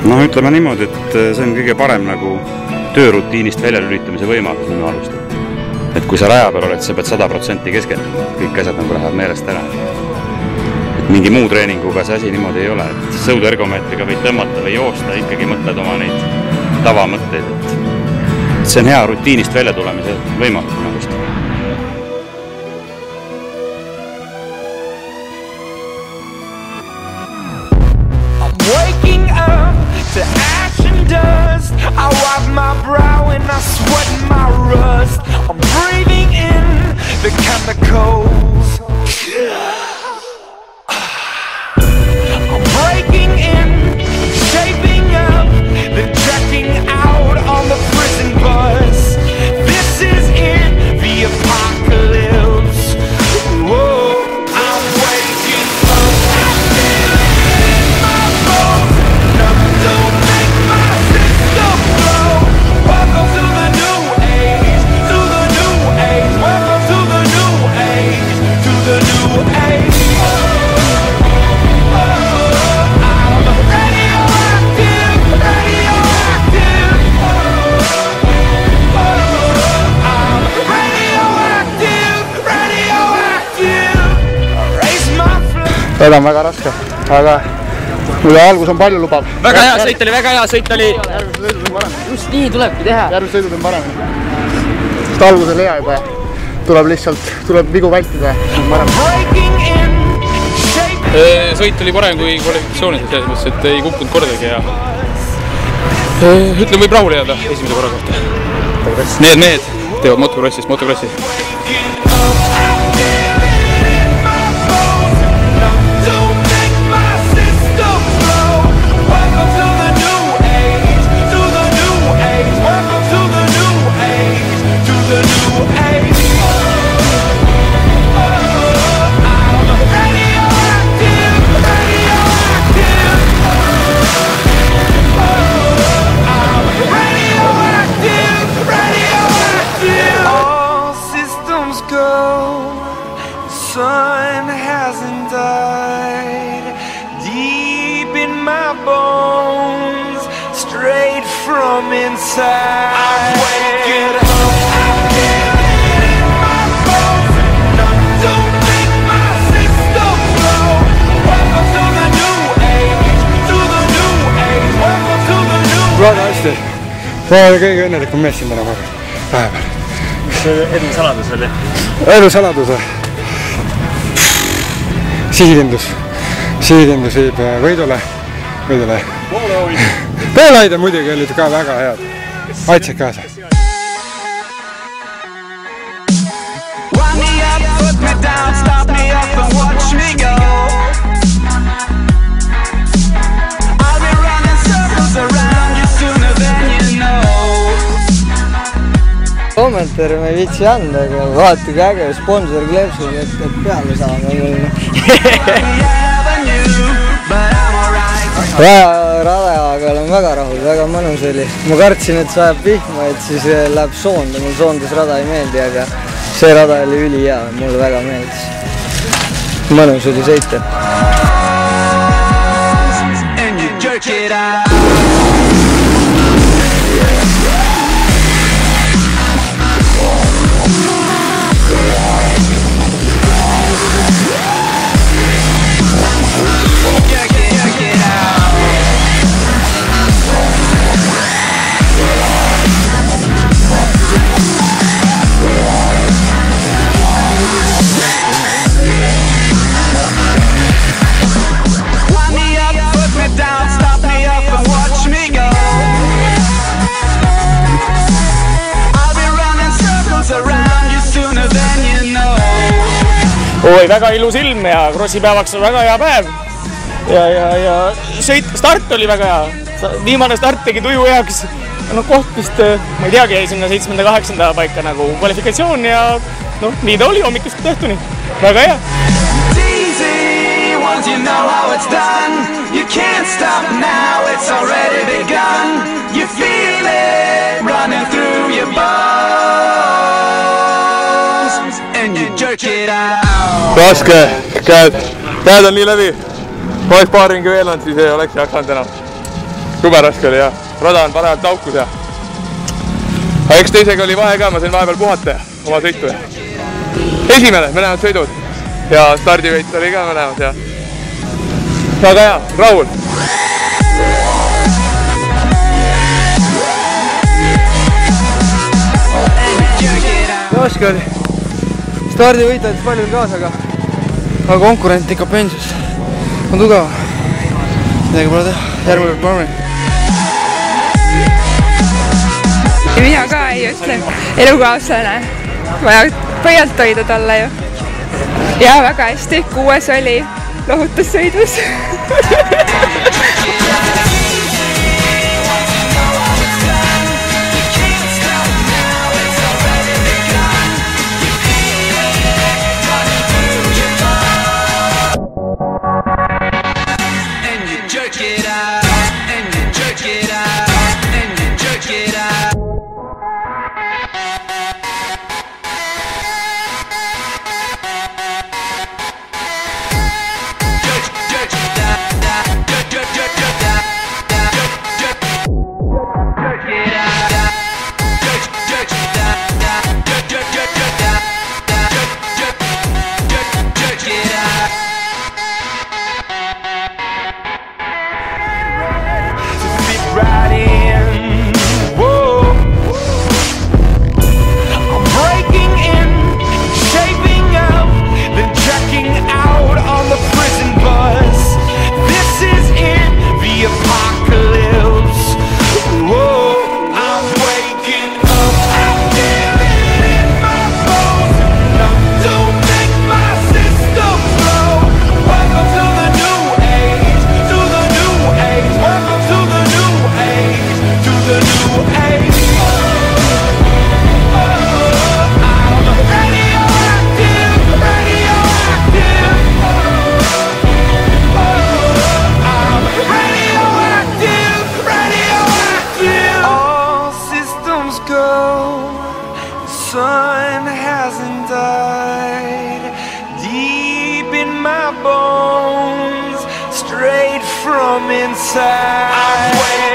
No ütleme niimoodi, et see on kõige parem nagu töörutiinist välja lülitamise võimalus minu arust. Et kui sa raja peal oled, sa pead 100% keskenduma, kõik asjad nagu lähevad meelest ära. Et mingi muu treeninguga see asi niimoodi ei ole, et sõudergomeetriga võid tõmmata või joosta, ikkagi mõtled oma neid tavamõtteid, et see on hea rutiinist välja tulemise võimalus minu arust. To ash and dust, I wipe my brow and I sweat my rust. I'm breathing in the chemicals. I'm breaking in, shaping up, then checking out on the prison bus. This is it, the apocalypse. Whoa, I'm waking up. I feel it in my bones. Don't make my system blow. Welcome to the new age, to the new age. Welcome to the new age, to the new age. I'm radioactive, radioactive. I'm radioactive, radioactive. Raise my flag. Seda on väga raske, aga mulle algus on palju lubav. Väga hea sõit oli, väga hea sõit oli. Just nii tulebki teha. Järgmised sõidud on paremini. Sest algus on hea juba. Tuleb vigu vältida. Sõit oli parem kui kvalifikatsioonid, selles mõttes, et ei kukkunud kordagi ja ütlen, võib rahule jääda esimese korra kohta. Need mehed teevad motocrossi. Sun hasn't died deep in my bones, straight from inside. I'm waking up, I feel it in my bones. Don't make my system blow. Welcome to the new age, to the new age. Welcome to the new väga hästi. Ma olen kõige õnnelikum mees siin täna päeval. Mis see edu saladus oli? Edu saladus või? Sihikindlus viib võidule. Poolhoid muidugi olid ka väga head. Aitsid kaasa. Kommentaari ma ei viitsi anda, aga vaata kui äge sponsor kleepsud, et peale saame. Radajaga olen väga rahul, väga mõnus oli. Ma kartsin, et sajab vihma, et siis läheb soonda. Mul soondas rada ei meeldi, aga see rada oli üli hea, mulle väga meeldis. Mõnus oli sõita. Oi, väga ilus ilm ja krossipäevaks on väga hea päev. Ja start oli väga hea. Viimane start tegi tuju heaks. No koht vist, ma ei teagi, jäi sinna 7.–8. paika nagu kvalifikatsioon ja nii ta oli hommikust õhtuni. Väga hea. Raske, käed on nii läbi. Oleks paar ringi veel olnud, siis ei oleks jaksanud enam. Jube raske oli ja rada on parajalt aukus ja eks teisega oli vahe ka, ma sain vahepeal puhata ja oma sõitu ja esimene, mõlemad sõidud ja stardivõit oli ka mõlemad ja väga hea, rahul. Raske oli. Stardivõit andis palju kaasa, aga konkurent ikka pensus on tugev. Midagi pole teha, järgmine paremini. Mina ka ei ütle, elukaaslane. Vaja pöialt hoida talle ju. Ja väga hästi, 6 oli lohutussõidus. Sun hasn't died deep in my bones, straight from inside.